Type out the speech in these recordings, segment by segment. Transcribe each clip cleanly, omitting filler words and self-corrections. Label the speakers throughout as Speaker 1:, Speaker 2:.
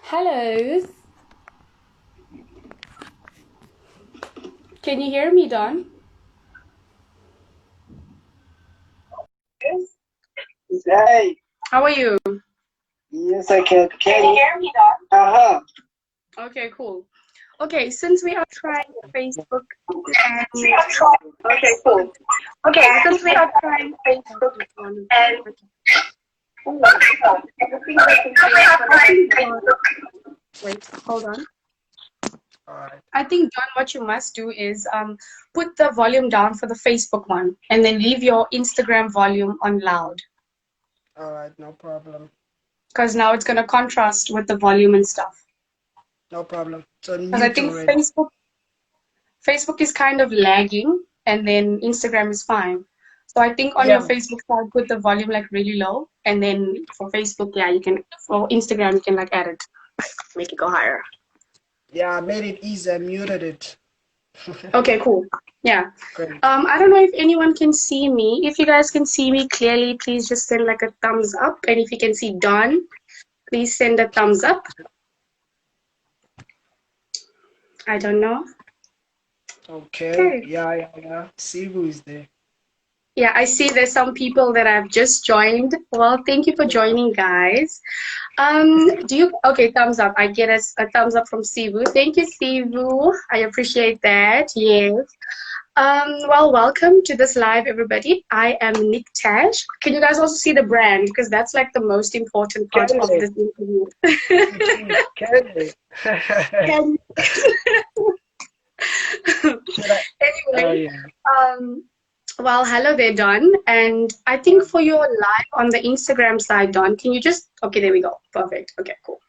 Speaker 1: Hello, can you hear me, Don?
Speaker 2: Yes. Hey,
Speaker 1: How are you?
Speaker 2: yes, I can. Can you hear me, Doc? Uh-huh.
Speaker 1: Okay, cool. Okay, since we are trying Facebook and
Speaker 2: Okay, cool. Okay, since we are trying Facebook and
Speaker 1: wait, hold on.
Speaker 2: Alright,
Speaker 1: I think Don, what you must do is put the volume down for the Facebook one, and then leave your Instagram volume on loud,
Speaker 2: alright, no problem.
Speaker 1: because now it's gonna contrast with the volume and stuff.
Speaker 2: No problem. So
Speaker 1: Because I
Speaker 2: mute
Speaker 1: think
Speaker 2: already.
Speaker 1: Facebook is kind of lagging, and then Instagram is fine. So I think on your
Speaker 2: Yeah,
Speaker 1: Facebook side, put the volume like really low, and then for Facebook, yeah, you can. For Instagram, you can like add it, make it go higher.
Speaker 2: yeah, I made it easy. I muted it.
Speaker 1: Okay, cool. Yeah.
Speaker 2: Great.
Speaker 1: I don't know if anyone can see me. If you guys can see me clearly, please just send like a thumbs up. And if you can see Don, please send a thumbs up. I don't know.
Speaker 2: Okay.
Speaker 1: Okay.
Speaker 2: Yeah. See who is there.
Speaker 1: Yeah, I see there's some people that have just joined. Well, thank you for
Speaker 2: Yeah.
Speaker 1: joining, guys. Okay, thumbs up. I get a thumbs up from Sivu. Thank you, Sivu. I appreciate that. Yes. Well, welcome to this live, everybody. I am Nick Tash. Can you guys also see the brand? Because that's like the most important part
Speaker 2: Can
Speaker 1: of
Speaker 2: they?
Speaker 1: this interview.
Speaker 2: Can they?
Speaker 1: And
Speaker 2: Should I? Oh,
Speaker 1: anyway,
Speaker 2: yeah.
Speaker 1: um, well, hello there, Don. And I think for your live on the Instagram side, Don, can you just, okay, there we go. Perfect. Okay, cool.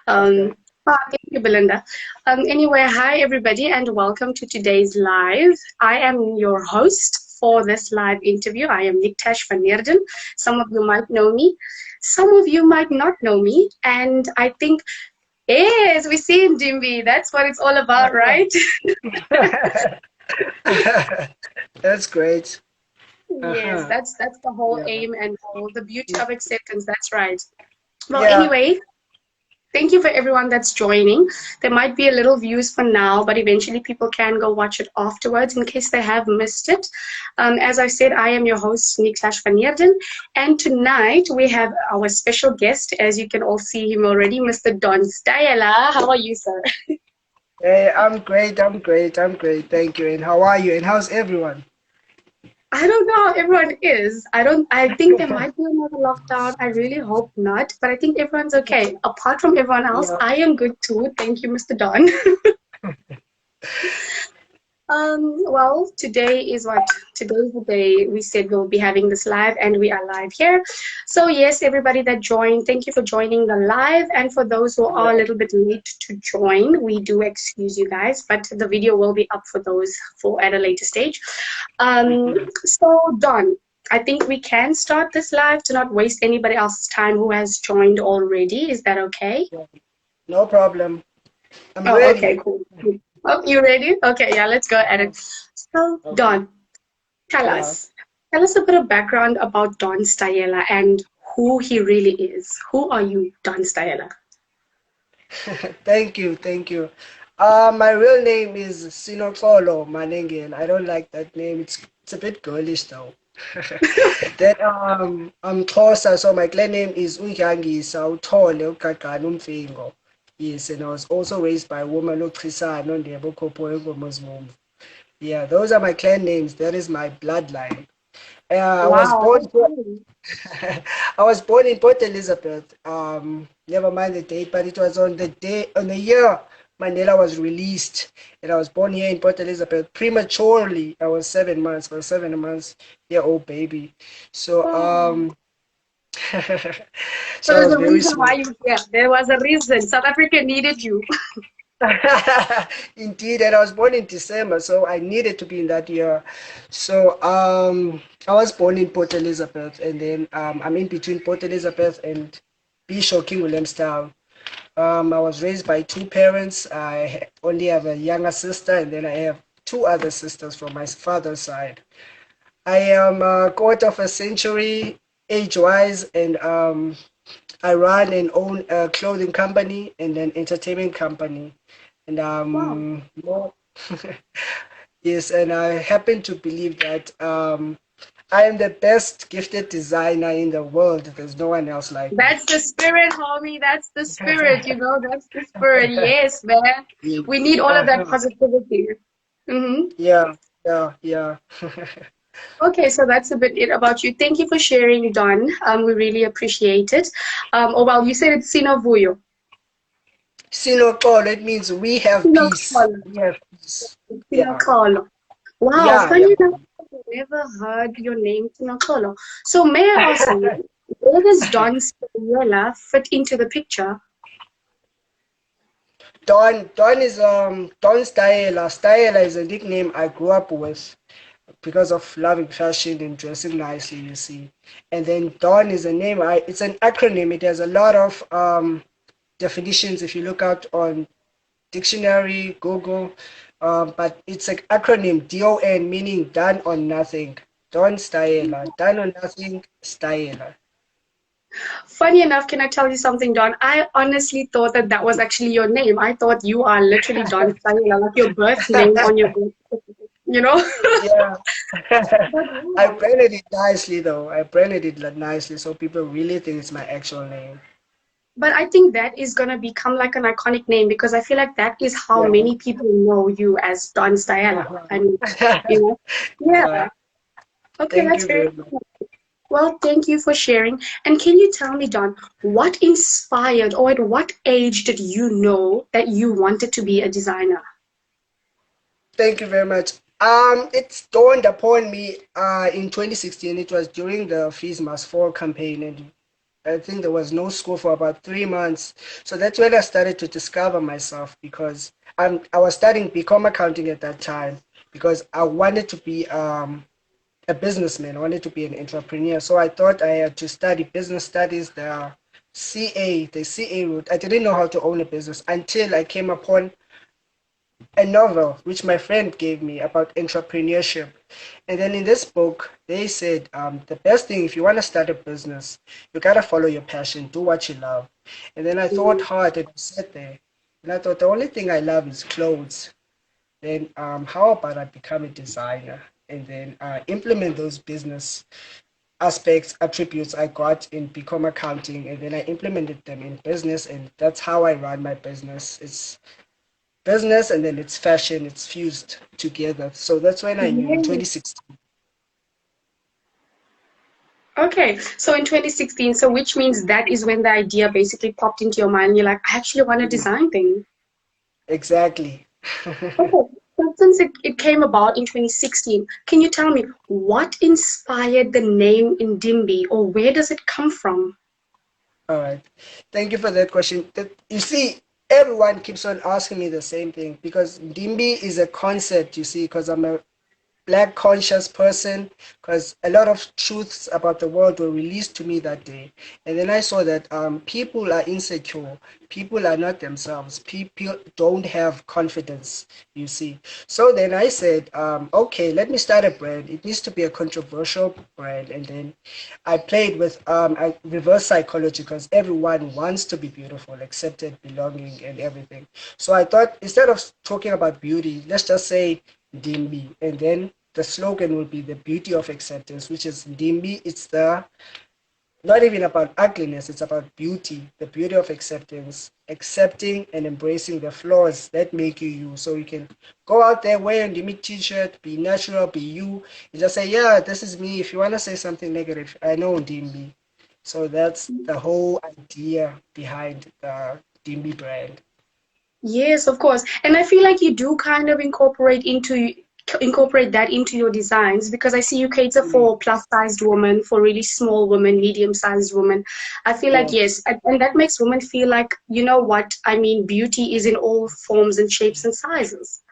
Speaker 2: Okay.
Speaker 1: Um, thank you, Belinda. Anyway, hi everybody, and welcome to today's live. I am your host for this live interview. I am Niktash van Neerden. Some of you might know me, some of you might not know me, and I think yes, we see in NDIMBI. That's what it's all about, right?
Speaker 2: That's great.
Speaker 1: Yes,
Speaker 2: Uh-huh.
Speaker 1: that's the whole
Speaker 2: Yeah.
Speaker 1: aim and goal, the beauty of acceptance. That's right. Well,
Speaker 2: Yeah.
Speaker 1: anyway, thank you for everyone that's joining. There might be a little views for now, but eventually people can go watch it afterwards in case they have missed it. As I said, I am your host, Niklas van Neerden, and tonight we have our special guest, as you can all see him already, Mr. Don Stayela. How are you, sir?
Speaker 2: Hey, I'm great. I'm great. I'm great. Thank you. And how are you? And how's everyone?
Speaker 1: I don't know how everyone is. I think there might be another lockdown. I really hope not, but I think everyone's okay. Apart from everyone else,
Speaker 2: Yeah.
Speaker 1: I am good too. Thank you, Mr. Don. Well, today is what? Today's the day we said we'll be having this live, and we are live here. So, yes, everybody that joined, thank you for joining the live. And for those who are a
Speaker 2: Yeah.
Speaker 1: little bit late to join, we do excuse you guys, but the video will be up for those for at a later stage.
Speaker 2: Mhm.
Speaker 1: So, Don, I think we can start this live to not waste anybody else's time who has joined already. Is that okay?
Speaker 2: Yeah. No problem. I'm
Speaker 1: Oh, okay,
Speaker 2: ready.
Speaker 1: cool. Oh, you ready? Okay, yeah, let's go at
Speaker 2: Uh-huh.
Speaker 1: it. So,
Speaker 2: Okay.
Speaker 1: Don, tell
Speaker 2: Yeah.
Speaker 1: us. Tell us a bit of background about Don Stayela and who he really is. Who are you, Don Stayela?
Speaker 2: Thank you. Thank you. My real name is Sinoxolo Manengen. I don't like that name. It's a bit girlish though. Then I'm Xhosa, so my clan name is Unyangisa Uthole Ugagana Umfingo. Yes, and I was also raised by a woman Uchisana Ndebo Kopo Muslim. Yeah, those are my clan names. That is my bloodline. I was
Speaker 1: Wow,
Speaker 2: born.
Speaker 1: that's cool.
Speaker 2: I was born in Port Elizabeth. Never mind the date, but it was on the year Mandela was released, and I was born here in Port Elizabeth prematurely. I was 7 months. I was 7 months year old baby. So
Speaker 1: Oh, so
Speaker 2: so I
Speaker 1: there's
Speaker 2: was
Speaker 1: a
Speaker 2: very
Speaker 1: reason why
Speaker 2: small.
Speaker 1: you're here. There was a reason. South Africa needed you.
Speaker 2: Indeed, and I was born in December, so I needed to be in that year. So I was born in Port Elizabeth, and then I'm in between Port Elizabeth and Bishop King Williamstown. I was raised by two parents. Only have a younger sister, and then I have two other sisters from my father's side. I am a quarter of a century age-wise, and I run and own a clothing company and an entertainment company. And
Speaker 1: Wow.
Speaker 2: more, yes, and I happen to believe that I am the best gifted designer in the world. There's no one else like me.
Speaker 1: That's the spirit, homie. That's the spirit, that's the spirit. Yes, man. We
Speaker 2: Yes.
Speaker 1: need all of that
Speaker 2: Uh-huh.
Speaker 1: positivity. Mm-hmm.
Speaker 2: Yeah, yeah, yeah.
Speaker 1: Okay, so that's a bit it about you. Thank you for sharing, Don. We really appreciate it. Oh, well, you said it's Sinovuyo.
Speaker 2: Sinokolo, it means we have peace.
Speaker 1: Sinokolo.
Speaker 2: We have peace. Yeah,
Speaker 1: Sinokolo. Wow,
Speaker 2: yeah, yeah.
Speaker 1: funny enough, I've never heard your name, Sinokolo. So may I ask you, where does Don Stayela fit into the picture?
Speaker 2: Don is Don Stayela. Stayela is a nickname I grew up with because of loving fashion and dressing nicely, you see. And then Don is a name. It's an acronym. It has a lot of definitions if you look out on dictionary, Google. But it's an acronym, DON, meaning done on nothing. Don Stayela. Done on nothing, Stayela.
Speaker 1: Funny enough, can I tell you something, Don? I honestly thought that that was actually your name. I thought you are literally Don Stayela, like your birth name on your birth certificate, you know?
Speaker 2: Yeah.
Speaker 1: But
Speaker 2: I
Speaker 1: wow.
Speaker 2: branded it nicely though. I branded it nicely so people really think it's my actual name.
Speaker 1: But I think that is gonna become like an iconic name because I feel like that is how
Speaker 2: Yeah.
Speaker 1: many people know you as Don Stayela. I mean, you know?
Speaker 2: Yeah.
Speaker 1: Yeah. Okay,
Speaker 2: Thank
Speaker 1: that's
Speaker 2: you
Speaker 1: very
Speaker 2: very much.
Speaker 1: cool. Well, thank you for sharing. And can you tell me, Don, what inspired or at what age did you know that you wanted to be a designer?
Speaker 2: Thank you very much. It's dawned upon me in 2016. It was during the Fees Must Fall campaign, and I think there was no school for about 3 months. So that's when I started to discover myself because I was studying BCom accounting at that time because I wanted to be a businessman. I wanted to be an entrepreneur. So I thought I had to study business studies, the CA route. I didn't know how to own a business until I came upon a novel which my friend gave me about entrepreneurship. And then in this book, they said the best thing if you want to start a business, you gotta follow your passion, do what you love. And then I thought hard and sat there, and I thought the only thing I love is clothes. Then how about I become a designer and then implement those business aspects, attributes I got in become accounting, and then I implemented them in business, and that's how I run my business. It's business and then it's fashion, it's fused together. So that's when I knew in
Speaker 1: Yes.
Speaker 2: 2016.
Speaker 1: Okay, so in 2016, so which means that is when the idea basically popped into your mind. You're like, I actually want to design things.
Speaker 2: Exactly.
Speaker 1: Okay, so since it came about in 2016, can you tell me what inspired the name NDIMBI or where does it come from?
Speaker 2: All right. Thank you for that question. You see, everyone keeps on asking me the same thing because NDIMBI is a concept, you see, because I'm a black conscious person because a lot of truths about the world were released to me that day, and then I saw that people are insecure, people are not themselves, people don't have confidence, you see. So then I said, okay, let me start a brand. It needs to be a controversial brand. And then I played with reverse psychology because everyone wants to be beautiful, accepted, belonging, and everything. So I thought instead of talking about beauty, let's just say Dimbi, and then the slogan will be the beauty of acceptance, which is Dimbi. It's the not even about ugliness, it's about beauty, the beauty of acceptance, accepting and embracing the flaws that make you you. So you can go out there, wear a Dimbi t-shirt, be natural, be you. You just say, yeah, this is me. If you want to say something negative, I know Dimbi. So that's the whole idea behind the Dimbi brand.
Speaker 1: Yes, of course. And I feel like you do kind of incorporate that into your designs because I see you cater
Speaker 2: Mm,
Speaker 1: for plus-sized women, for really small women, medium-sized women. I feel like
Speaker 2: yeah,
Speaker 1: yes, and that makes women feel like, you know what, I mean, beauty is in all forms and shapes and sizes.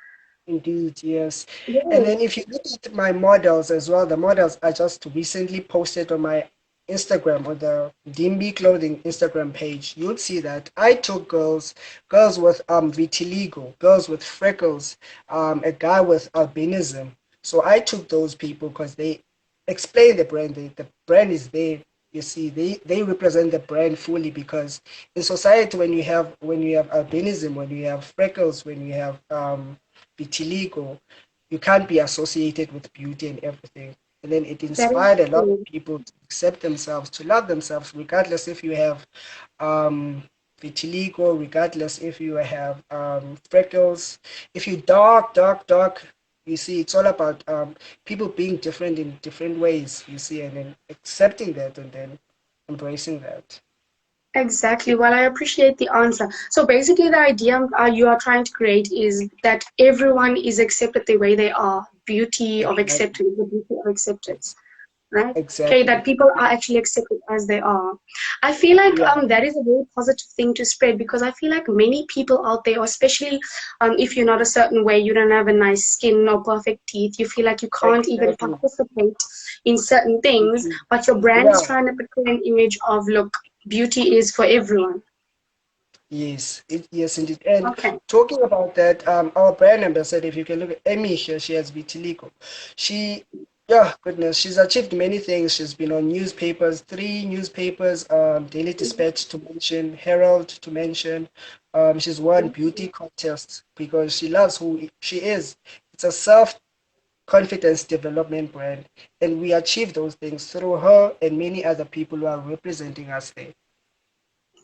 Speaker 2: indeed, yes. And
Speaker 1: Yes.
Speaker 2: then if you look at my models as well, the models I just recently posted on my Instagram, on the Dimbi Clothing Instagram page, you'll see that I took girls with vitiligo, girls with freckles, a guy with albinism. So I took those people because they explain the brand. The brand is there. You see, they represent the brand fully, because in society, when you have albinism, when you have freckles, when you have vitiligo, you can't be associated with beauty and everything. And then it
Speaker 1: That is
Speaker 2: inspired a lot of
Speaker 1: true.
Speaker 2: people to accept themselves, to love themselves, regardless if you have um, vitiligo, regardless if you have freckles, if you dark. You see, it's all about people being different in different ways. You see, and then accepting that and then embracing that.
Speaker 1: Exactly. Well, I appreciate the answer. So basically, the idea you are trying to create is that everyone is accepted the way they are. Beauty of
Speaker 2: Exactly.
Speaker 1: acceptance, the beauty of acceptance, right? Okay,
Speaker 2: Exactly.
Speaker 1: that people are actually accepted as they are. I feel like
Speaker 2: Yeah,
Speaker 1: that is a very positive thing to spread, because I feel like many people out there, especially if you're not a certain way, you don't have a nice skin or perfect teeth, you feel like you can't even
Speaker 2: exactly.
Speaker 1: participate in certain things, but your brand is
Speaker 2: Yeah.
Speaker 1: trying to portray an image of, look, beauty is for everyone.
Speaker 2: Yes, indeed. And
Speaker 1: Okay.
Speaker 2: talking about that, our brand ambassador, if you can look at Emmy here, she has vitiligo. She, yeah, goodness, she's achieved many things. She's been on newspapers, three newspapers, Daily Dispatch to mention, Herald to mention. She's won beauty contests because she loves who she is. It's a self-confidence development brand, and we achieve those things through her and many other people who are representing us there.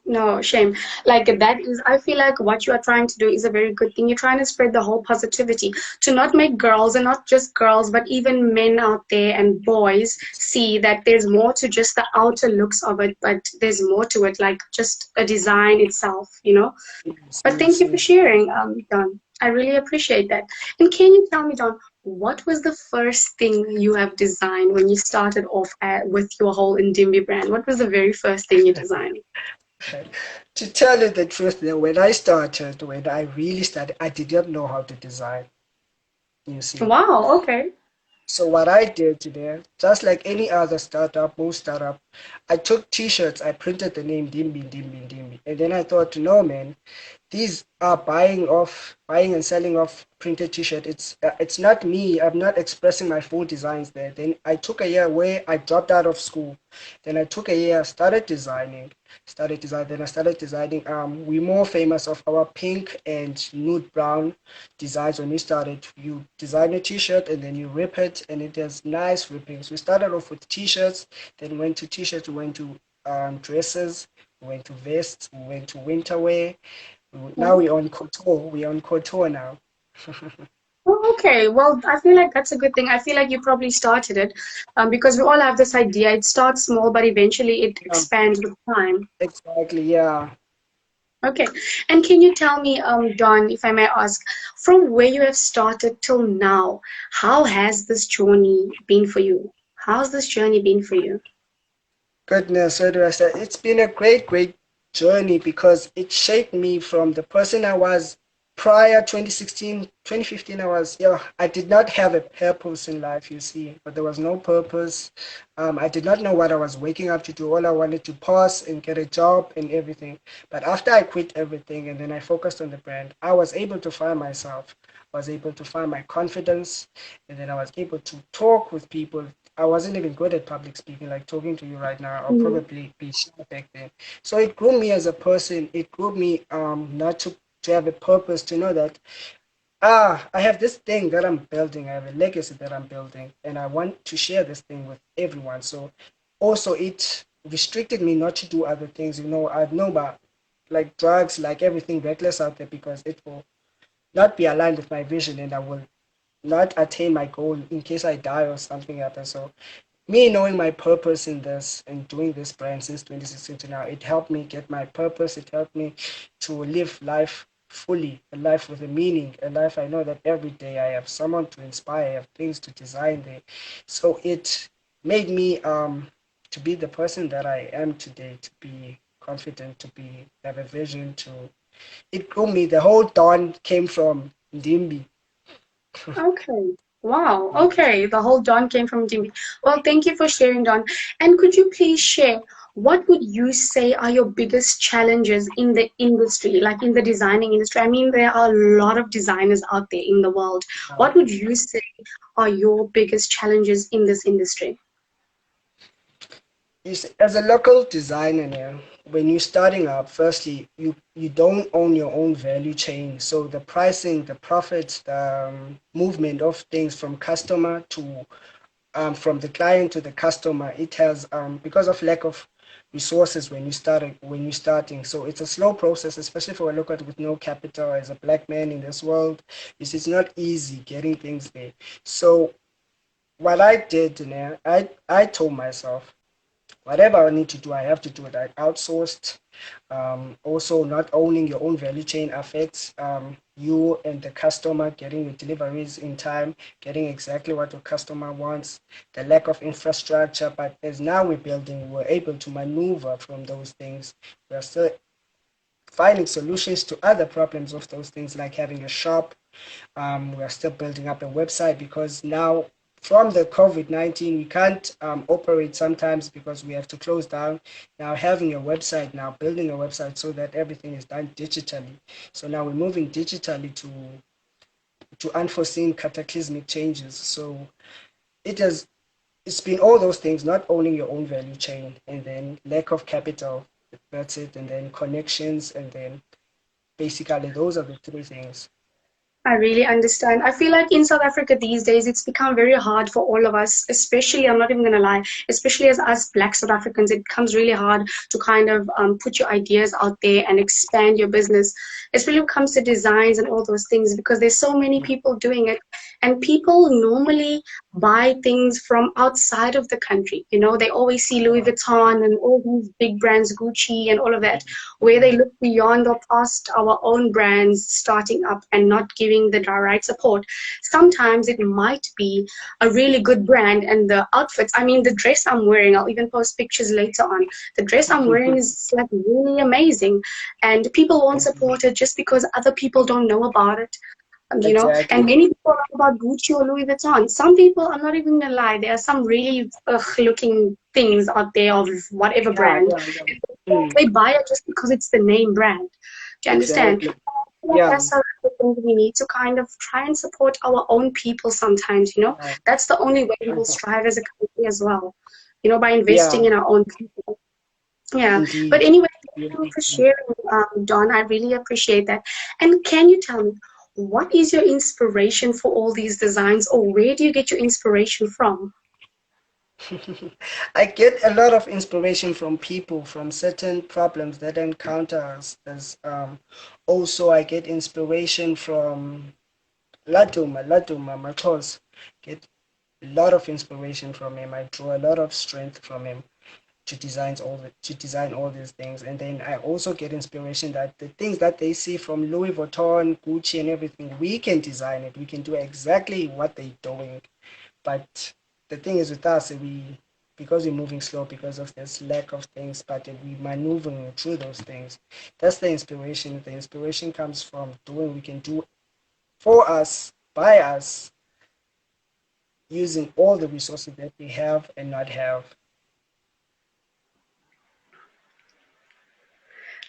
Speaker 1: No, shame. Like that is, I feel like what you are trying to do is a very good thing. You're trying to spread the whole positivity to not make girls, and not just girls, but even men out there and boys see that there's more to just the outer looks of it, but there's more to it, like just a design itself, you know?
Speaker 2: Yes,
Speaker 1: But thank
Speaker 2: yes,
Speaker 1: you for
Speaker 2: yes.
Speaker 1: sharing, Don. I really appreciate that. And can you tell me, Don, what was the first thing you have designed when you started off with your whole NDIMBI brand? What was the very first thing you designed?
Speaker 2: To tell you the truth, when I started, when I really started, I did not know how to design, you see.
Speaker 1: Wow, okay.
Speaker 2: So what I did today, just like any other startup, most startup, I took t-shirts, I printed the name Dimbi, Dimbi, Dimbi. And then I thought, no man, these are buying and selling off printed t-shirt. It's not me. I'm not expressing my full designs there. Then I took a year where I dropped out of school. Then I took a year, then I started designing. We're more famous of our pink and nude brown designs. When we started, you design a t-shirt and then you rip it, and it has nice rippings. We started off with t-shirts, then went to t-shirts, we went to dresses, we went to vests, we went to winter wear. Now we're on couture. We're on couture now.
Speaker 1: Oh, okay. Well, I feel like that's a good thing. I feel like you probably started it because we all have this idea. It starts small, but eventually it
Speaker 2: Um,
Speaker 1: expands with time.
Speaker 2: exactly. Yeah.
Speaker 1: Okay. And can you tell me, Don, if I may ask, from where you have started till now, how has this journey been for you? How's this journey been for you?
Speaker 2: Goodness, where do I start? It's been a great journey because it shaped me from the person I was prior 2016, 2015. I did not have a purpose in life, you see, but there was no purpose. I did not know what I was waking up to do. All I wanted to pass and get a job and everything. But after I quit everything and then I focused on the brand, I was able to find myself. I was able to find my confidence, and then I was able to talk with people. I wasn't even good at public speaking, like talking to you right now. I'll
Speaker 1: Mm.
Speaker 2: probably be shy back then. So it grew me as a person. It grew me not to have a purpose, to know that I have this thing that I'm building. I have a legacy that I'm building, and I want to share this thing with everyone. So also it restricted me not to do other things. I know about like drugs, like everything reckless out there, because it will not be aligned with my vision, and I will not attain my goal in case I die or something happens. So me knowing my purpose in this and doing this brand since 2016 to now, it helped me get my purpose. It helped me to live life fully, a life with a meaning, a life I know that every day I have someone to inspire, I have things to design there. So it made me to be the person that I am today, to be confident, to be have a vision, to it grew me. The whole dawn came from Ndimbi.
Speaker 1: Okay. Wow. Okay. The whole Don came from Jimmy. Well, thank you for sharing, Don. And could you please share what would you say are your biggest challenges in the industry, like in the designing industry? I mean, there are a lot of designers out there in the world. What would you say are your biggest challenges in this industry?
Speaker 2: As a local designer now, when you're starting up, firstly, you don't own your own value chain. So the pricing, the profits, the movement of things from customer to from the client to the customer, it has because of lack of resources when you're starting. So it's a slow process, especially for a local with no capital as a black man in this world. It's not easy getting things there. So what I did, you know, I told myself whatever I need to do, I have to do it. I outsourced. Also, not owning your own value chain affects you and the customer getting your deliveries in time, getting exactly what your customer wants. The lack of infrastructure, but as now we're building, we're able to maneuver from those things. We're still finding solutions to other problems of those things, like having a shop. We're still building up a website because now from the COVID-19, we can't operate sometimes because we have to close down. Now having a website, now building a website so that everything is done digitally. So now we're moving digitally to unforeseen cataclysmic changes. So it has it's been all those things, not owning your own value chain, and then lack of capital. That's it, and then connections, and then basically those are the three things.
Speaker 1: I really understand. I feel like in South Africa these days, it's become very hard for all of us, especially, I'm not even going to lie, especially as us Black South Africans, it becomes really hard to kind of put your ideas out there and expand your business, especially when it comes to designs and all those things, because there's so many people doing it. And people normally buy things from outside of the country. You know, they always see Louis Vuitton and all these big brands, Gucci and all of that, where they look beyond or past our own brands starting up and not giving the direct support. Sometimes it might be a really good brand and the outfits, I mean, the dress I'm wearing, I'll even post pictures later on. The dress I'm wearing is like really amazing, and people won't support it just because other people don't know about it. You know, and
Speaker 2: Exactly.
Speaker 1: many people are about Gucci or Louis Vuitton. Some people, I'm not even gonna lie, there are some really ugh looking things out there of whatever
Speaker 2: Yeah,
Speaker 1: brand.
Speaker 2: yeah, yeah. Mm,
Speaker 1: They buy it just because it's the name brand. Do you understand?
Speaker 2: exactly.
Speaker 1: Like
Speaker 2: Yeah.
Speaker 1: that's how I think we need to kind of try and support our own people sometimes, you know.
Speaker 2: Yeah.
Speaker 1: That's the only way we will strive as a country as well, you know, by investing
Speaker 2: Yeah,
Speaker 1: in our own people. Yeah. But
Speaker 2: indeed.
Speaker 1: anyway, thank you
Speaker 2: Beautiful.
Speaker 1: for sharing, Don. I really appreciate that. And can you tell me, what is your inspiration for all these designs, or where do you get your inspiration from?
Speaker 2: I get a lot of inspiration from people, from certain problems that I encounter as also I get inspiration from Laduma, my close. Get a lot of inspiration from him. I draw a lot of strength from him to design all these things. And then I also get inspiration that the things that they see from Louis Vuitton, Gucci and everything, we can design it. We can do exactly what they're doing. But the thing is with us, we because we're moving slow because of this lack of things, but we maneuvering through those things. That's the inspiration. The inspiration comes from doing we can do for us, by us, using all the resources that we have and not have.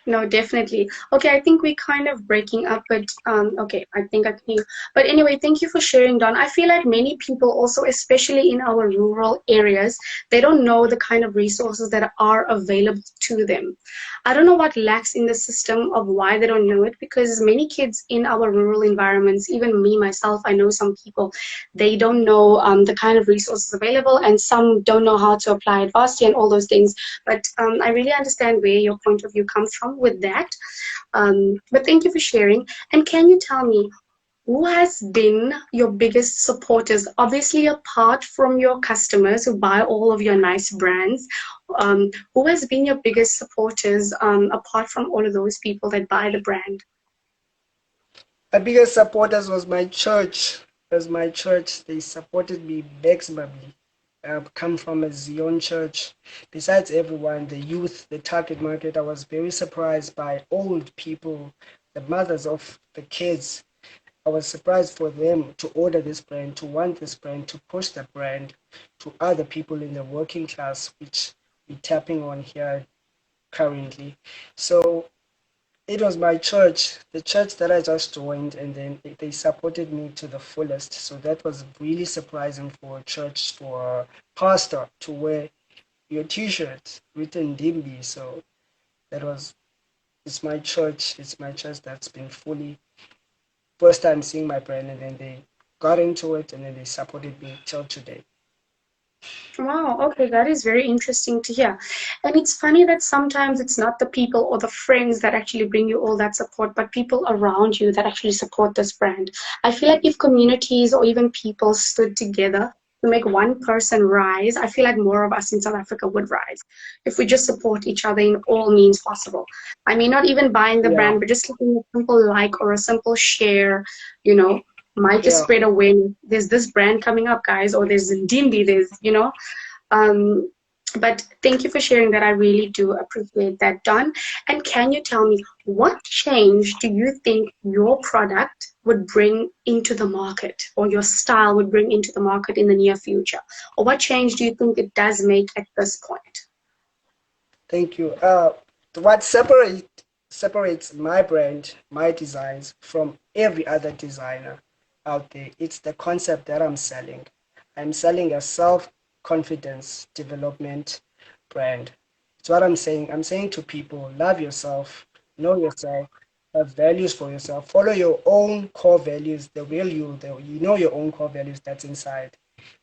Speaker 1: No, definitely. Okay, I think we're kind of breaking up, but okay, I think I can hear you. But anyway, thank you for sharing, Don. I feel like many people also, especially in our rural areas, they don't know the kind of resources that are available to them. I don't know what lacks in the system of why they don't know it, because many kids in our rural environments, even me myself, I know some people, they don't know the kind of resources available, and some don't know how to apply it vastly and all those things. But I really understand where your point of view comes from with that. But thank you for sharing. And can you tell me, who has been your biggest supporters? Obviously, apart from your customers who buy all of your nice brands, who has been your biggest supporters apart from all of those people that buy the brand?
Speaker 2: My biggest supporters was my church. As my church, they supported me maximally. I've come from a Zion church. Besides everyone, the youth, the target market, I was very surprised by old people, the mothers of the kids. I was surprised for them to order this brand, to want this brand, to push the brand to other people in the working class, which we're tapping on here currently. So it was my church, the church that I just joined, and then they supported me to the fullest. So that was really surprising for a church, for a pastor to wear. your T-shirt written NDIMBI. So that was it's my church that's been fully first time seeing my brand, and then they got into it, and then they supported me till today.
Speaker 1: Wow, okay, that is very interesting to hear. And it's funny that sometimes it's not the people or the friends that actually bring you all that support, but people around you that actually support this brand. I feel like if communities or even people stood together to make one person rise, I feel like more of us in South Africa would rise if we just support each other in all means possible. I mean, not even buying the
Speaker 2: Yeah,
Speaker 1: brand, but just giving a simple like or a simple share, you know, might just
Speaker 2: yeah.
Speaker 1: spread awareness. There's this brand coming up, guys, or there's Ndimbi, um, but thank you for sharing that. I really do appreciate that, Don. And can you tell me what change do you think your product would bring into the market or your style would bring into the market in the near future? Or what change do you think it does make at this point?
Speaker 2: Thank you. What separates my brand, my designs from every other designer out there, it's the concept that I'm selling. I'm selling a self-confidence development brand. It's what I'm saying. I'm saying to people, love yourself, know yourself, have values for yourself, follow your own core values, the real you, you know your own core values that's inside.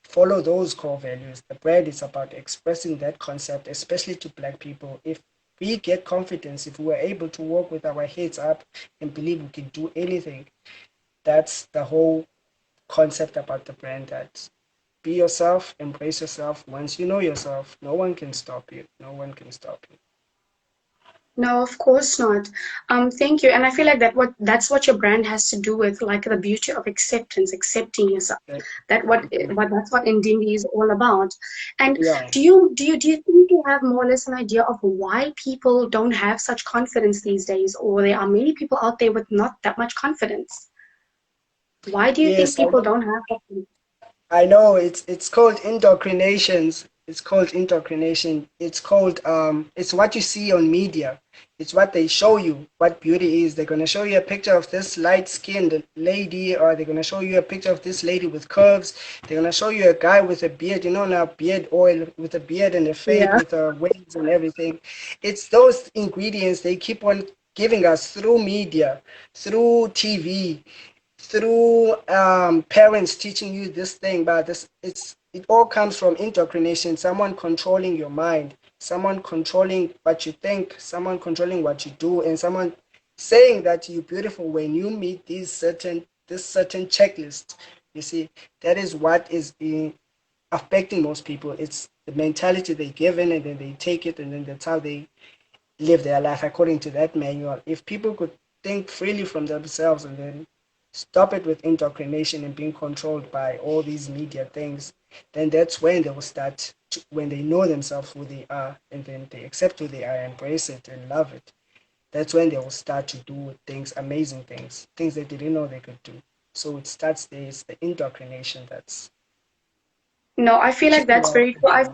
Speaker 2: Follow those core values. The brand is about expressing that concept, especially to Black people. If we get confidence, if we're able to walk with our heads up and believe we can do anything, that's the whole concept about the brand. That be yourself, embrace yourself. Once you know yourself, no one can stop you. No one can stop you.
Speaker 1: No, of course not. Thank you. And I feel like that's what your brand has to do with, like the beauty of acceptance, accepting yourself.
Speaker 2: Okay?
Speaker 1: That's what Ndimbi is all about. And
Speaker 2: Yeah.
Speaker 1: do you think you have more or less an idea of why people don't have such confidence these days, or there are many people out there with not that much confidence? Why do you think
Speaker 2: Yes,
Speaker 1: people don't have that?
Speaker 2: I know it's called indoctrinations. It's called indoctrination. It's what you see on media. It's what they show you what beauty is. They're gonna show you a picture of this light-skinned lady, or they're gonna show you a picture of this lady with curves. They're gonna show you a guy with a beard, you know now beard oil with a beard and a fade
Speaker 1: Yeah.
Speaker 2: with a waves and everything. It's those ingredients they keep on giving us through media, through TV, through parents teaching you this thing, but it all comes from indoctrination, someone controlling your mind, someone controlling what you think, someone controlling what you do, and someone saying that you're beautiful when you meet this certain checklist. You see, that is what is affecting most people. It's the mentality they give in, and then they take it, and then that's how they live their life according to that manual. If people could think freely from themselves and then stop it with indoctrination and being controlled by all these media things, then that's when they will when they know themselves who they are, and then they accept who they are, embrace it and love it. That's when they will start to do things, amazing things, things they didn't know they could do. So it starts there. It's the indoctrination that's
Speaker 1: No, I feel like
Speaker 2: keeping
Speaker 1: that's
Speaker 2: our
Speaker 1: very true. I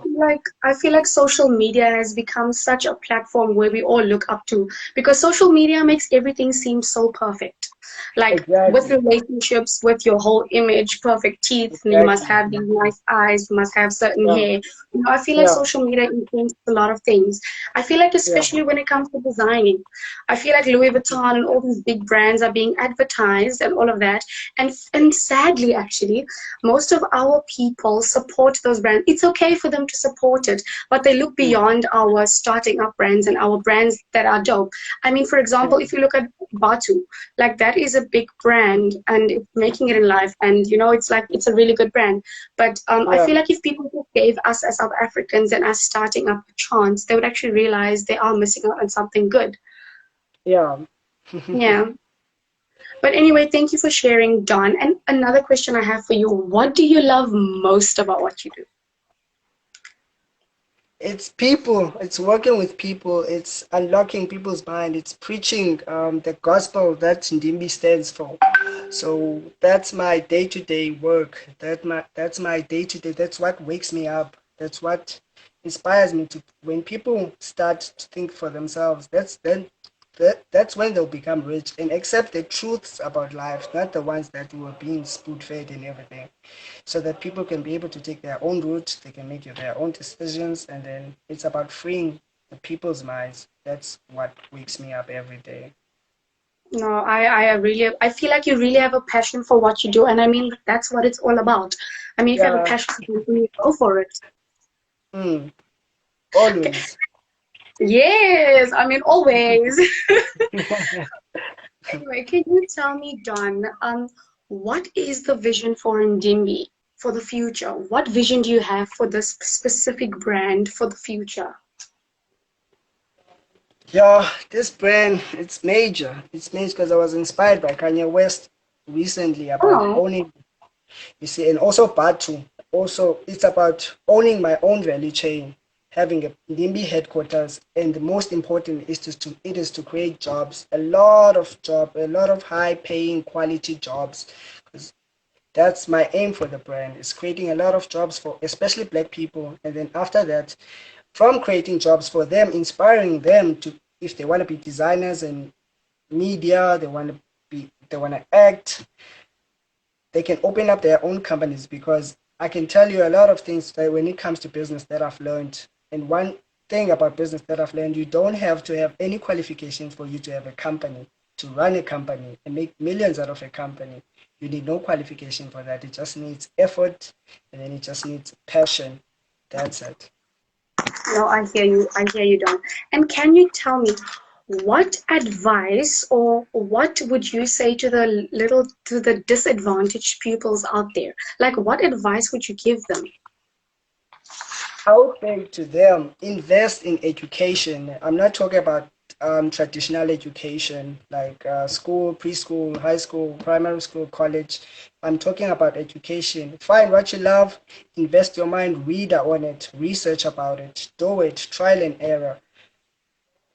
Speaker 1: feel like social media has become such a platform where we all look up to because social media makes everything seem so perfect. Like with
Speaker 2: exactly,
Speaker 1: relationships, with your whole image, perfect teeth, you must
Speaker 2: exactly.
Speaker 1: have these nice eyes, you must have certain
Speaker 2: Yeah,
Speaker 1: hair. I feel like
Speaker 2: yeah,
Speaker 1: social media influences a lot of things. I feel like
Speaker 2: yeah,
Speaker 1: especially when it comes to designing, I feel like Louis Vuitton and all these big brands are being advertised and all of that. And sadly, actually, most of our people support those brands. It's okay for them to support it, but they look
Speaker 2: mm,
Speaker 1: beyond our starting up brands and our brands that are dope. I mean, for example,
Speaker 2: yeah,
Speaker 1: if you look at Batu, like that is a big brand and it's making it in life, and it's like it's a really good brand. But I
Speaker 2: yeah,
Speaker 1: feel like if people just gave us as South Africans and us starting up a chance, they would actually realize they are missing out on something good.
Speaker 2: yeah.
Speaker 1: Yeah. But anyway, thank you for sharing, Don. And another question I have for you, what do you love most about what you do?
Speaker 2: It's people. It's working with people. It's unlocking people's mind. It's preaching the gospel that Ndimbi stands for. So that's my day-to-day work. That's my day-to-day. That's what wakes me up. That's what inspires me to when people start to think for themselves. That's then that's when they'll become rich and accept the truths about life, not the ones that were being spoon fed and everything, so that people can be able to take their own route, they can make their own decisions, and then it's about freeing the people's minds. That's what wakes me up every day.
Speaker 1: No, I really, I feel like you really have a passion for what you do, and I mean, that's what it's all about. I mean, if you have a
Speaker 2: Yeah,
Speaker 1: passion for something, you go for it.
Speaker 2: mm,
Speaker 1: Okay.
Speaker 2: always.
Speaker 1: Yes, I mean, always. Anyway, can you tell me, Don, what is the vision for Ndimbi for the future? What vision do you have for this specific brand for the future?
Speaker 2: Yeah, this brand, it's major. It's major because I was inspired by Kanye West recently about
Speaker 1: Oh,
Speaker 2: owning, you see, and also Batu. Also, it's about owning my own value chain, having a NIMBY headquarters, and the most important is it is to create jobs, a lot of high-paying quality jobs, because that's my aim for the brand. Is creating a lot of jobs for especially black people, and then after that, from creating jobs for them, inspiring them to, if they want to be designers and media, they want to act, they can open up their own companies, because I can tell you a lot of things that when it comes to business that I've learned. And one thing about business that I've learned, you don't have to have any qualifications for you to have a company, to run a company and make millions out of a company. You need no qualification for that. It just needs effort, and then it just needs passion. That's it.
Speaker 1: no, I hear you. I hear you, Don. And can you tell me what advice or what would you say to the disadvantaged pupils out there? Like, what advice would you give them?
Speaker 2: I would say to them, invest in education. I'm not talking about traditional education like school, preschool, high school, primary school, college. I'm talking about education. Find what you love, invest your mind, read on it, research about it, do it, trial and error.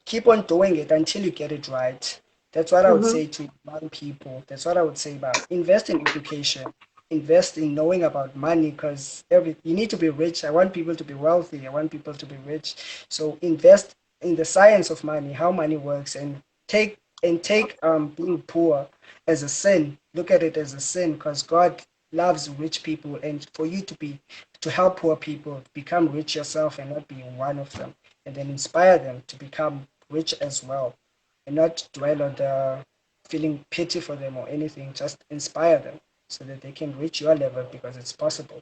Speaker 2: Keep on doing it until you get it right. That's what I would
Speaker 1: Mm-hmm.
Speaker 2: say to young people. That's what I would say about invest in education, invest in knowing about money, because every you need to be rich. I want people to be wealthy. I want people to be rich. So invest in the science of money, how money works, and take being poor as a sin. Look at it as a sin, because God loves rich people, and for you to help poor people become rich yourself and not be one of them, and then inspire them to become rich as well, and not dwell on the feeling pity for them or anything. Just inspire them so that they can reach your level, because it's possible.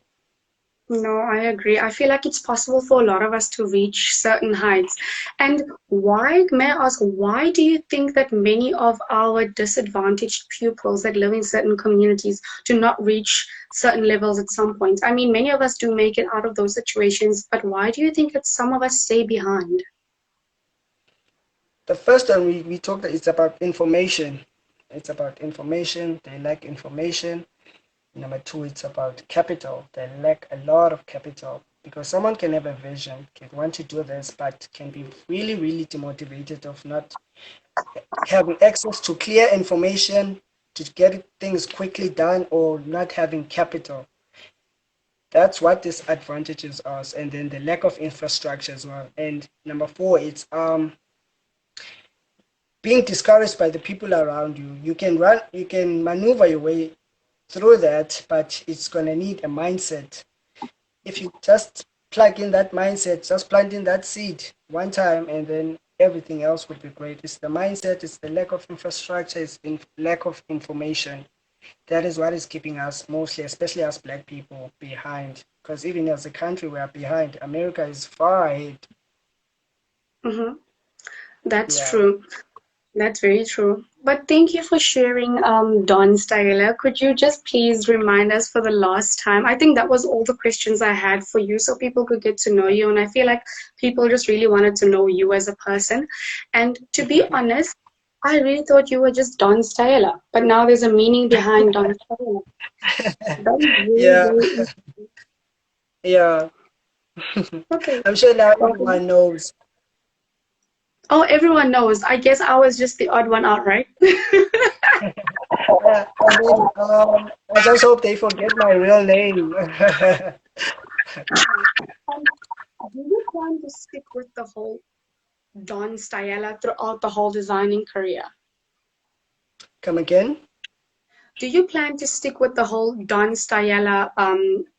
Speaker 1: No, I agree. I feel like it's possible for a lot of us to reach certain heights. And why, may I ask, why do you think that many of our disadvantaged pupils that live in certain communities do not reach certain levels at some point? I mean, many of us do make it out of those situations, but why do you think that some of us stay behind?
Speaker 2: The first one we talked, it's about information. It's about information. They lack information. Number two, it's about capital. They lack a lot of capital, because someone can have a vision, can want to do this, but can be really, really demotivated of not having access to clear information to get things quickly done, or not having capital. That's what disadvantages us, and then the lack of infrastructure as well. And number four, it's being discouraged by the people around you. You can maneuver your way through that, but it's gonna need a mindset. If you just plug in that mindset, just plant in that seed one time, and then everything else would be great. It's the mindset, it's the lack of infrastructure, it's lack of information. That is what is keeping us mostly, especially as black people, behind. Because even as a country, we are behind. America is far ahead.
Speaker 1: Hmm. That's
Speaker 2: Yeah.
Speaker 1: true. That's very true. But thank you for sharing, Don Stayela. Could you just please remind us for the last time? I think that was all the questions I had for you so people could get to know you. And I feel like people just really wanted to know you as a person. And to be honest, I really thought you were just Don Stayela. But now there's a meaning behind Don Stayela. That is very,
Speaker 2: Yeah.
Speaker 1: very interesting.
Speaker 2: Yeah.
Speaker 1: Okay.
Speaker 2: I'm sure now
Speaker 1: Well,
Speaker 2: everyone knows.
Speaker 1: oh, everyone knows. I guess I was just the odd one out, right?
Speaker 2: Yeah. And then I just hope they forget my real name.
Speaker 1: Um, do you plan to stick with the whole? Don Stayela throughout the whole designing career?
Speaker 2: Come again?
Speaker 1: Do you plan to stick with the whole Don Stayela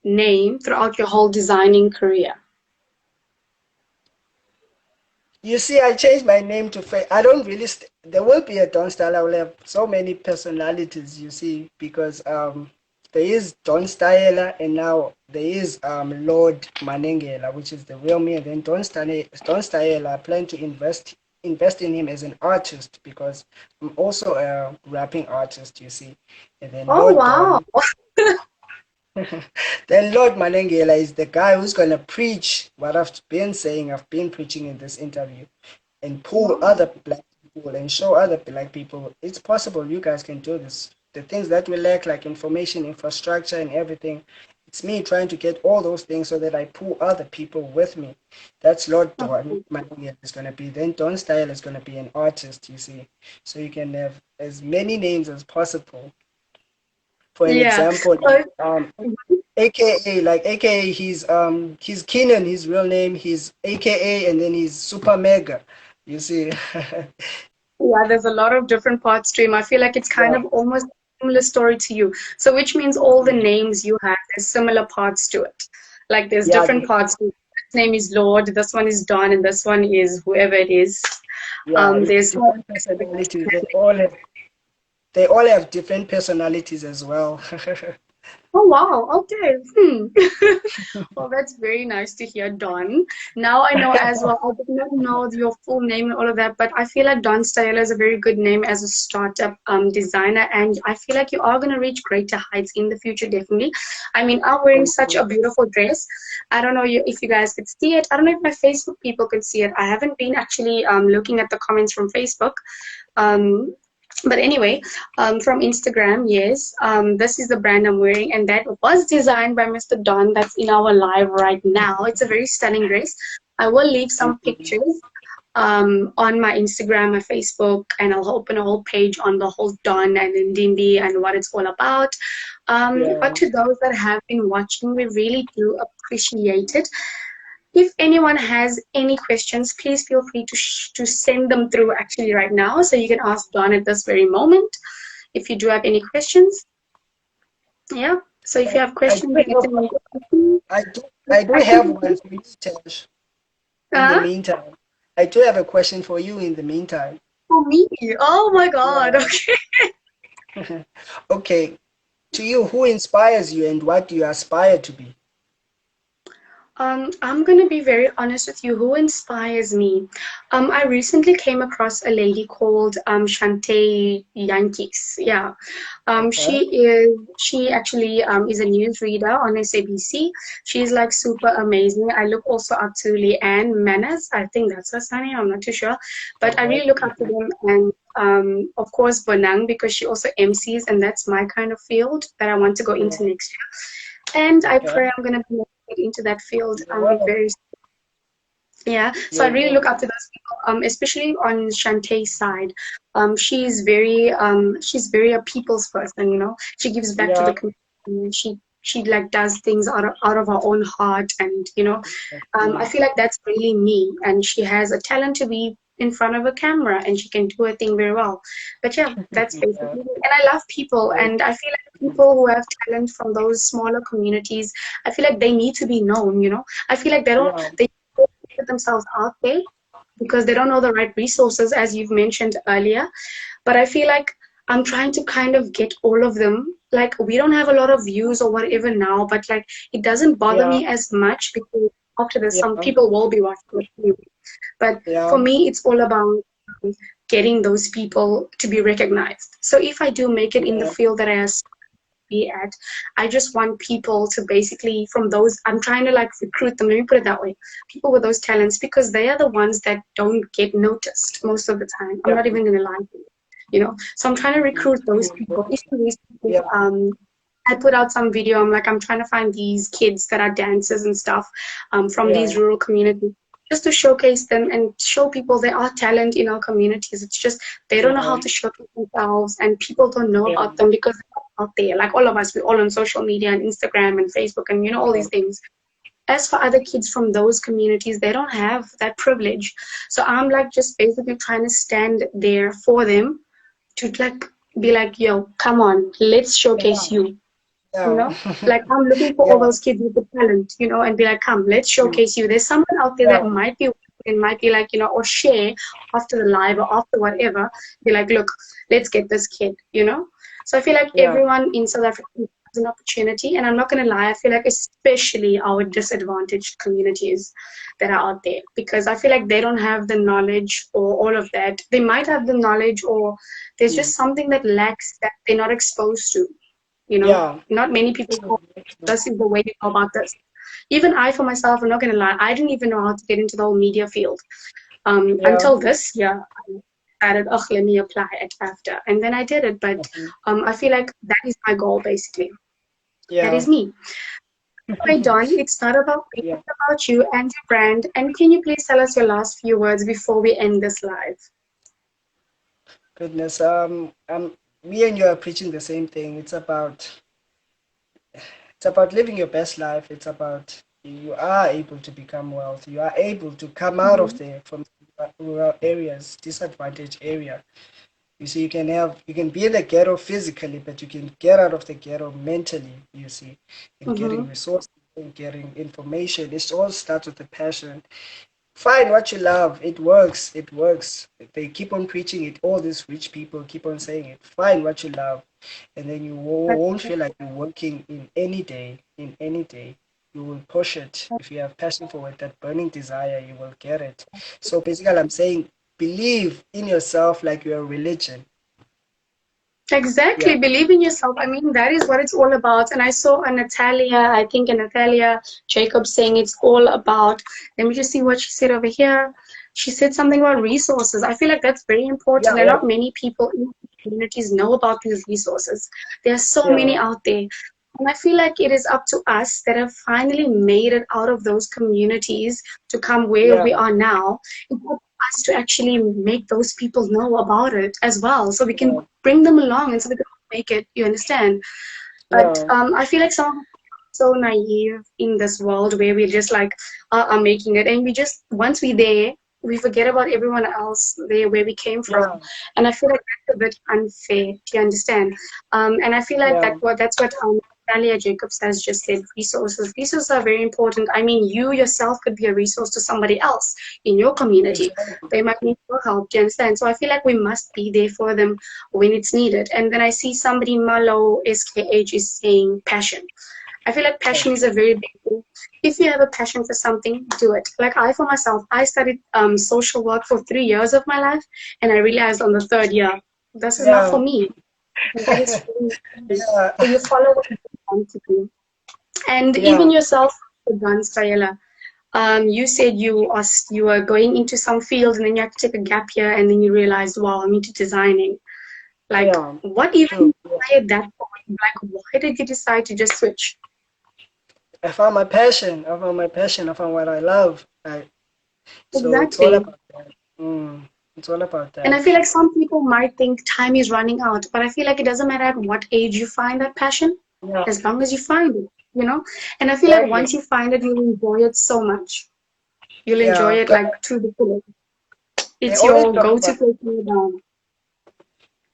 Speaker 1: name throughout your whole designing career?
Speaker 2: You see, I changed my name to Faye. I don't really. There will be a Don Style. I will have so many personalities. You see, because there is Don Style, and now there is Lord Manengela, which is the real me, and then Don Style. I plan to invest in him as an artist because I'm also a rapping artist. You see, and then
Speaker 1: Oh,
Speaker 2: Lord
Speaker 1: wow.
Speaker 2: Don. Then Lord Manengela is the guy who's gonna preach what I've been saying. I've been preaching in this interview and pull
Speaker 1: Wow.
Speaker 2: other black people and show other black people it's possible. You guys can do this. The things that we lack, like information, infrastructure, and everything, it's me trying to get all those things so that I pull other people with me. That's Lord Don.
Speaker 1: Okay.
Speaker 2: My name is gonna be. Then Don Style is gonna be an artist. You see, so you can have as many names as possible. For an
Speaker 1: Yeah.
Speaker 2: example,
Speaker 1: So,
Speaker 2: AKA, like AKA, he's Keenan, his real name, he's AKA, and then he's Super Mega. You see,
Speaker 1: yeah, there's a lot of different parts to him. I feel like it's kind
Speaker 2: yeah,
Speaker 1: of almost a similar story to you. So, which means all the names you have, there's similar parts to it. Like there's
Speaker 2: yeah,
Speaker 1: different parts. This name is Lord, this one is Don, and this one is whoever it is.
Speaker 2: yeah. It's
Speaker 1: There's
Speaker 2: different personalities. They all have different personalities as well.
Speaker 1: oh wow, okay. Well, that's very nice to hear, Don. Now I know as well. I did not know your full name and all of that, but I feel like Don Stayela is a very good name as a startup designer, and I feel like you are going to reach greater heights in the future, definitely. I mean, I'm wearing
Speaker 2: Thank
Speaker 1: such
Speaker 2: you.
Speaker 1: a beautiful dress. I don't know if you guys could see it. I don't know if my Facebook people could see it. I haven't been actually looking at the comments from Facebook. Um, but anyway, from Instagram, yes, this is the brand I'm wearing, and that was designed by Mr. Don. That's in our live right now. It's a very stunning dress. I will leave
Speaker 2: Thank
Speaker 1: some
Speaker 2: you.
Speaker 1: pictures on my Instagram, my Facebook, and I'll open a whole page on the whole Don and NDIMBI and what it's all about. But
Speaker 2: Yeah,
Speaker 1: to those that have been watching, we really do appreciate it. If anyone has any questions, please feel free to send them through actually right now. So you can ask Don at this very moment if you do have any questions. Yeah. So if you have
Speaker 2: I do
Speaker 1: questions, you
Speaker 2: have,
Speaker 1: can
Speaker 2: I do, I do have
Speaker 1: actually.
Speaker 2: one for you, Tash. In the meantime, I do have a question for you. In the meantime,
Speaker 1: For me. Oh my God.
Speaker 2: yeah.
Speaker 1: Okay.
Speaker 2: Okay, to you, who inspires you and what do you aspire to be?
Speaker 1: I'm gonna be very honest with you. Who inspires me? I recently came across a lady called Shantae Yankees. Yeah,
Speaker 2: Okay.
Speaker 1: she actually is a news reader on SABC. She's like super amazing. I look also up to Leanne Manners. I think that's her surname. I'm not too sure, but
Speaker 2: All
Speaker 1: I
Speaker 2: right.
Speaker 1: really look up to them. And of course Bonang, because she also MCs, and that's my kind of field that I want to go
Speaker 2: Yeah.
Speaker 1: into next year. And I
Speaker 2: Okay.
Speaker 1: pray I'm gonna be into that field
Speaker 2: You will.
Speaker 1: very. Yeah, so
Speaker 2: You
Speaker 1: I really look
Speaker 2: will.
Speaker 1: up to those people, especially on Shantae's side. She's very a people's person, you know. She gives back to the
Speaker 2: Yeah.
Speaker 1: community. She like does things out of her own heart, and I
Speaker 2: Mm,
Speaker 1: feel like that's really me. And she has a talent to be in front of a camera, and she can do her thing very well. But yeah, that's
Speaker 2: yeah.
Speaker 1: basically it. And I love people,
Speaker 2: Right.
Speaker 1: and I feel like people who have talent from those smaller communities, I feel like they need to be known, you know. I feel like
Speaker 2: Yeah.
Speaker 1: they put themselves out there because they don't know the right resources, as you've mentioned earlier. But I feel like I'm trying to kind of get all of them. Like, we don't have a lot of views or whatever now, but like, it doesn't bother
Speaker 2: Yeah.
Speaker 1: me as much because after this,
Speaker 2: Yeah.
Speaker 1: some people will be watching it. But for
Speaker 2: Yeah.
Speaker 1: me, it's all about um, getting those people to be recognized. So if I do make it in the
Speaker 2: Yeah.
Speaker 1: field that I be at. I just want people to basically, from those, I'm trying to like recruit them, let me put it that way. People with those talents, because they are the ones that don't get noticed most of the time. I'm
Speaker 2: Yeah.
Speaker 1: not even going to lie to you, you know. So I'm trying to recruit those people. Even recently,
Speaker 2: Yeah.
Speaker 1: I put out some video. I'm trying to find these kids that are dancers and stuff from these
Speaker 2: Yeah.
Speaker 1: rural communities, just to showcase them and show people there are talent in our communities. It's just they don't know how
Speaker 2: Yeah.
Speaker 1: to showcase themselves, and people don't know
Speaker 2: Yeah.
Speaker 1: about them because they're not out there. Like all of us, we're all on social media and Instagram and Facebook and all these things. as for other kids from those communities, they don't have that privilege. So I'm like just basically trying to stand there for them to like be like, yo, come on, let's showcase
Speaker 2: Yeah.
Speaker 1: you. You
Speaker 2: Yeah.
Speaker 1: know, like I'm looking for all
Speaker 2: Yeah.
Speaker 1: those kids with the talent, you know, and be like, come, let's showcase you. There's someone out there that
Speaker 2: Yeah.
Speaker 1: might be, and might be like, you know, or share after the live or after whatever. Be like, look, let's get this kid, you know. So I feel like
Speaker 2: Yeah.
Speaker 1: everyone in South Africa has an opportunity, and I'm not gonna lie, I feel like especially our disadvantaged communities that are out there, because I feel like they don't have the knowledge or all of that. They might have the knowledge, or there's
Speaker 2: Mm.
Speaker 1: just something that lacks that they're not exposed to, you know.
Speaker 2: Yeah.
Speaker 1: Not many people
Speaker 2: True.
Speaker 1: know this is the way to go about this. Even I, for myself, I'm not going to lie, I didn't even know how to get into the whole media field
Speaker 2: Yeah.
Speaker 1: until this year. I decided, oh, let me apply at after. And then I did it. But
Speaker 2: Mhm.
Speaker 1: I feel like that is my goal, basically. That
Speaker 2: Yeah.
Speaker 1: is me. Anyway, Don, it's not about me,
Speaker 2: Yeah.
Speaker 1: it's about you and your brand. And can you please tell us your last few words before we end this live?
Speaker 2: Goodness. Me and you are preaching the same thing. It's about living your best life. It's about you are able to become wealthy. You are able to come out of
Speaker 1: Mm-hmm.
Speaker 2: there from rural areas, disadvantaged area. You see, you can be in the ghetto physically, but you can get out of the ghetto mentally, you see, in getting
Speaker 1: Mm-hmm.
Speaker 2: resources, in getting information. It all starts with a passion. Find what you love. It works. It works. They keep on preaching it. All these rich people keep on saying it. Find what you love, and then you won't feel like you're working in any day. You will push it. If you have passion for it, that burning desire, you will get it. So basically, I'm saying believe in yourself like you're a religion. Yeah.
Speaker 1: Exactly. Believe in yourself. I mean, that is what it's all about. And I saw a Natalia, I think a Natalia Jacob saying it's all about, let me just see what she said over here. She said something about resources. I feel like that's very
Speaker 2: Yeah.
Speaker 1: important. And
Speaker 2: Yeah.
Speaker 1: not many people in communities know about these resources. There are so many
Speaker 2: Yeah.
Speaker 1: out there. And I feel like it is up to us that have finally made it out of those communities to come where
Speaker 2: Yeah.
Speaker 1: we are now. It's up to us to actually make those people know about it as well, so we can
Speaker 2: Yeah.
Speaker 1: bring them along and so we can make it, you understand? But
Speaker 2: Yeah.
Speaker 1: I feel like some of us are so naive in this world where we're just like are making it, and we just once we're there we forget about everyone else there where we came from.
Speaker 2: Yeah.
Speaker 1: And I feel like that's a bit unfair. Do you understand? And I feel like
Speaker 2: Yeah.
Speaker 1: that's what Talia Jacobs has just said. Resources are very important. I mean, you yourself could be a resource to somebody else in your community.
Speaker 2: Exactly.
Speaker 1: They might need your help. Do you understand? So I feel like we must be there for them when it's needed. And then I see somebody, Malo SKH, is saying passion. I feel like passion is a very big thing. If you have a passion for something, do it. Like I, for myself, I studied social work for 3 years of my life, and I realized on the third year, this is not for
Speaker 2: Yeah.
Speaker 1: me. And that is really important.
Speaker 2: Yeah.
Speaker 1: So you follow what you want to do. And even
Speaker 2: Yeah.
Speaker 1: yourself, done, Stayela. You said you were going into some field, and then you had to take a gap year, and then you realized, wow, I'm into designing. Like,
Speaker 2: Yeah.
Speaker 1: what even
Speaker 2: True.
Speaker 1: inspired that point? Like, why did you decide to just switch?
Speaker 2: I found my passion. I found my passion. I found what I love. So it's all
Speaker 1: Exactly.
Speaker 2: about that. It's all about
Speaker 1: And I
Speaker 2: that.
Speaker 1: feel like some people might think time is running out, but I feel like it doesn't matter at what age you find that passion,
Speaker 2: Yeah,
Speaker 1: as long as you find it, you know? And I feel like
Speaker 2: exactly.
Speaker 1: once you find it, you'll enjoy it so much. You'll enjoy
Speaker 2: Yeah,
Speaker 1: it like to the fullest.
Speaker 2: they
Speaker 1: It's
Speaker 2: always
Speaker 1: your
Speaker 2: talk
Speaker 1: go-to
Speaker 2: about.
Speaker 1: place to go down.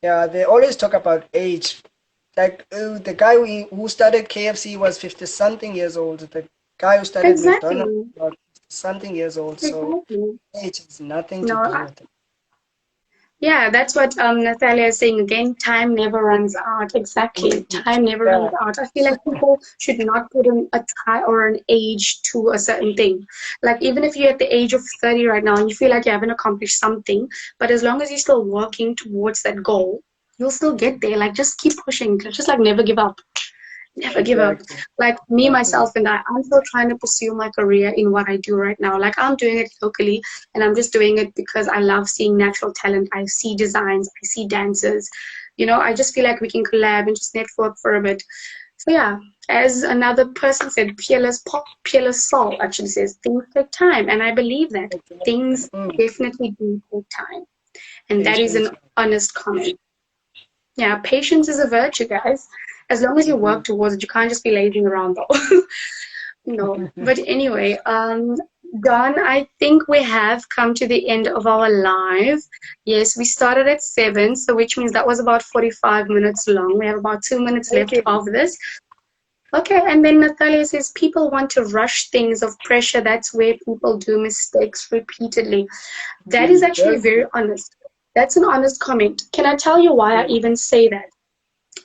Speaker 2: Yeah, they always talk about age. Like the guy who started KFC was 50 something years old. The guy who started McDonald's
Speaker 1: Exactly.
Speaker 2: was something years old. So
Speaker 1: Exactly.
Speaker 2: age has nothing to
Speaker 1: No,
Speaker 2: do with it.
Speaker 1: yeah, that's what Natalia is saying again. Time never runs out. Exactly.
Speaker 2: Mhm.
Speaker 1: Time never runs
Speaker 2: Yeah,
Speaker 1: out. I feel like people should not put a time or an age to a certain thing. Like, even if you're at the age of 30 right now and you feel like you haven't accomplished something, but as long as you're still working towards that goal, you'll still get there. Like, just keep pushing. Just like never give up. Never give up.
Speaker 2: exactly.
Speaker 1: Like me,
Speaker 2: Mhm.
Speaker 1: myself, and I'm still trying to pursue my career in what I do right now. Like I'm doing it locally, and I'm just doing it because I love seeing natural talent. I see designs, I see dancers. You know, I just feel like we can collab and just network for a bit. So yeah, as another person said, peerless pop, peerless soul actually says things take time, and I believe that
Speaker 2: Exactly.
Speaker 1: things definitely do take time, and that is
Speaker 2: Patience.
Speaker 1: an honest comment. Yeah, patience is a virtue, guys. As long as you
Speaker 2: Mhm.
Speaker 1: work towards it, you can't just be lazing around though. No, but anyway, Don, I think we have come to the end of our live. Yes, we started at 7, so which means that was about 45 minutes long. We have about 2 minutes
Speaker 2: Thank
Speaker 1: left
Speaker 2: you.
Speaker 1: of this. Okay, and then Natalia says people want to rush things of pressure. That's where people do mistakes repeatedly. That is actually
Speaker 2: Very
Speaker 1: very
Speaker 2: true.
Speaker 1: honest. That's an honest comment. Can I tell you why I even say that?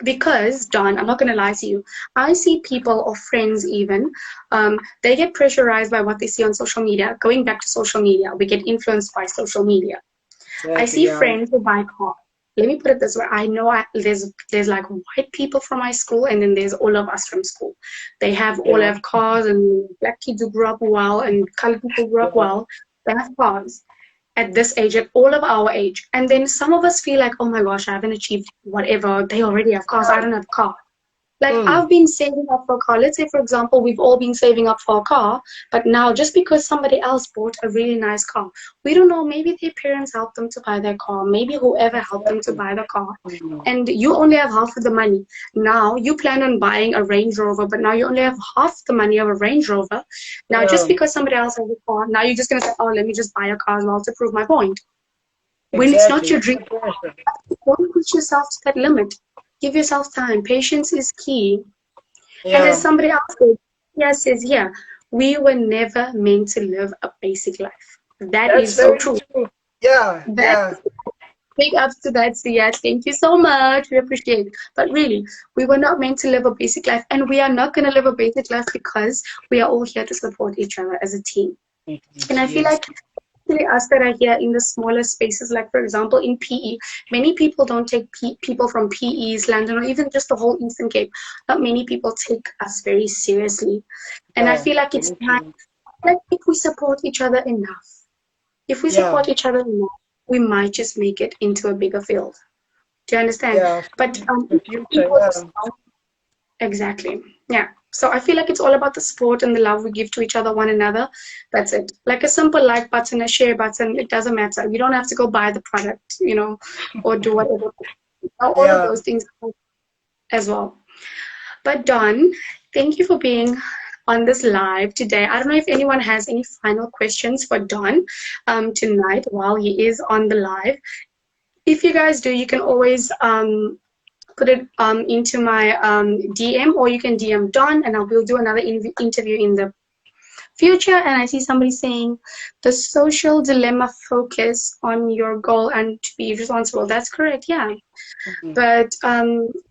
Speaker 1: Because, Don, I'm not going to lie to you. I see people or friends even, they get pressurized by what they see on social media. Going back to social media, we get influenced by social media. I
Speaker 2: Exactly.
Speaker 1: see
Speaker 2: Yeah.
Speaker 1: friends who buy cars. Let me put it this way. I know there's like white people from my school, and then there's all of us from school. They have all
Speaker 2: Yeah.
Speaker 1: have cars, and black kids who grew up well, and colored people grew up
Speaker 2: Yeah.
Speaker 1: well. They have cars at this age, at all of our age. And then some of us feel like, oh my gosh, I haven't achieved whatever. They already have cars. I don't have a car. Like
Speaker 2: Mm.
Speaker 1: I've been saving up for a car. Let's say, for example, we've all been saving up for a car, but now just because somebody else bought a really nice car, we don't know. Maybe their parents helped them to buy their car. Maybe whoever helped them to
Speaker 2: Exactly.
Speaker 1: buy the car,
Speaker 2: Mm.
Speaker 1: and you only have half of the money. Now you plan on buying a Range Rover, but now you only have half the money of a Range Rover. Now just
Speaker 2: Yeah.
Speaker 1: because somebody else has a car, now you're just gonna say, oh, let me just buy a car now to prove my point. When it's not
Speaker 2: Exactly.
Speaker 1: your dream,
Speaker 2: Peer pressure.
Speaker 1: don't push yourself to that limit. Give yourself time. Patience is key. And as
Speaker 2: Yeah.
Speaker 1: somebody else said, here says here, we were never meant to live a basic life. That
Speaker 2: That's
Speaker 1: is so
Speaker 2: very
Speaker 1: true.
Speaker 2: true. Yeah.
Speaker 1: That
Speaker 2: Yeah.
Speaker 1: big ups to that, Sia. Thank you so much. We appreciate it. But really, we were not meant to live a basic life, and we are not going to live a basic life because we are all here to support each other as a team.
Speaker 2: Indeed.
Speaker 1: And I feel
Speaker 2: Yes.
Speaker 1: like especially us that are here in the smaller spaces, like for example in PE, many people don't take people from PEs, London, or even just the whole Eastern Cape. Not many people take us very seriously. And I
Speaker 2: Yeah.
Speaker 1: feel like it's
Speaker 2: Very
Speaker 1: time,
Speaker 2: true.
Speaker 1: like if we support each other enough, if we
Speaker 2: Yeah.
Speaker 1: support each other enough, we might just make it into a bigger field. Do you understand?
Speaker 2: Yeah.
Speaker 1: But
Speaker 2: The
Speaker 1: if
Speaker 2: future.
Speaker 1: people
Speaker 2: Yeah.
Speaker 1: just exactly. Yeah. So I feel like it's all about the support and the love we give to each other, one another. That's it. Like a simple like button, a share button, it doesn't matter. You don't have to go buy the product, or do whatever. All of
Speaker 2: Yeah.
Speaker 1: those things as well. But Don, thank you for being on this live today. I don't know if anyone has any final questions for Don tonight while he is on the live. If you guys do, you can always put it into my DM, or you can DM Don, and I will do another interview in the future. And I see somebody saying the social dilemma focus on your goal and to be responsible. That's correct, yeah.
Speaker 2: Mhm.
Speaker 1: But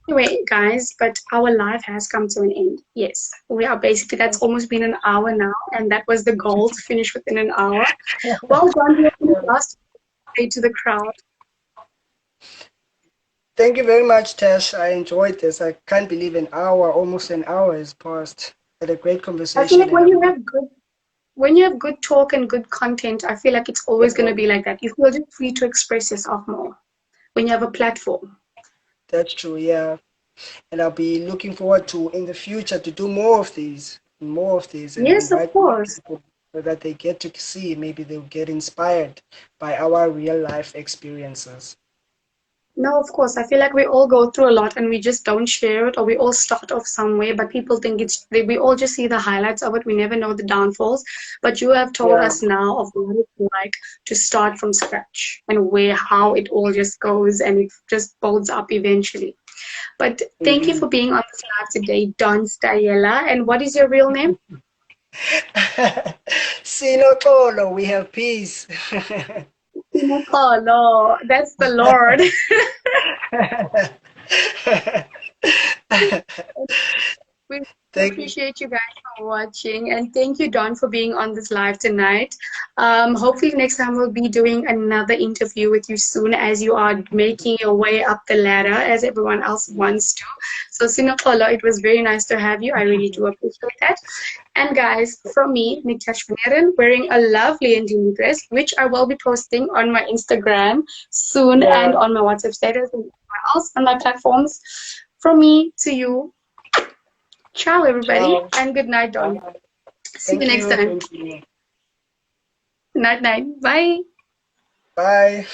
Speaker 1: anyway, guys, but our life has come to an end. Yes, we are basically, that's almost been an hour now, and that was the goal to finish within an hour. Well done, you have any
Speaker 2: Yeah.
Speaker 1: last say to the crowd.
Speaker 2: Thank you very much, Tash. I enjoyed this. I can't believe an hour, almost an hour has passed. Had a great
Speaker 1: I feel
Speaker 2: conversation
Speaker 1: like
Speaker 2: and I'm
Speaker 1: when you have good talk and good content, I feel like it's always going
Speaker 2: yeah,
Speaker 1: to be like that. You feel just free to express yourself more when you have a platform.
Speaker 2: that's true, yeah. And I'll be looking forward to in the future to do more of these and
Speaker 1: Yes, of
Speaker 2: invite more
Speaker 1: course.
Speaker 2: people so that they get to see, maybe they'll get inspired by our real life experiences.
Speaker 1: No, of course. I feel like we all go through a lot and we just don't share it, or we all start off somewhere, but people think we all just see the highlights of it. We never know the downfalls. But you have told
Speaker 2: Yeah.
Speaker 1: us now of what it's like to start from scratch and how it all just goes and it just builds up eventually. But thank you
Speaker 2: Indeed.
Speaker 1: for being on this live today, Don Stayela. And what is your real name?
Speaker 2: Sinotolo, we have peace.
Speaker 1: Oh no, that's the Lord. We
Speaker 2: Thank you.
Speaker 1: appreciate you guys for watching, and thank you, Don, for being on this live tonight. Hopefully, next time we'll be doing another interview with you soon as you are making your way up the ladder as everyone else wants to. So, Sinokolo, it was very nice to have you. I really do appreciate that. And guys, from me, Niktash Veneran, wearing a lovely NDIMBI dress, which I will be posting on my Instagram soon and
Speaker 2: Yeah.
Speaker 1: on my WhatsApp status and everywhere else on my platforms. From me to you, ciao, everybody,
Speaker 2: Ciao.
Speaker 1: and good night, Don.
Speaker 2: Bye.
Speaker 1: See you
Speaker 2: Thank
Speaker 1: next
Speaker 2: you.
Speaker 1: time.
Speaker 2: Thank you.
Speaker 1: Night, night. Bye.
Speaker 2: Bye.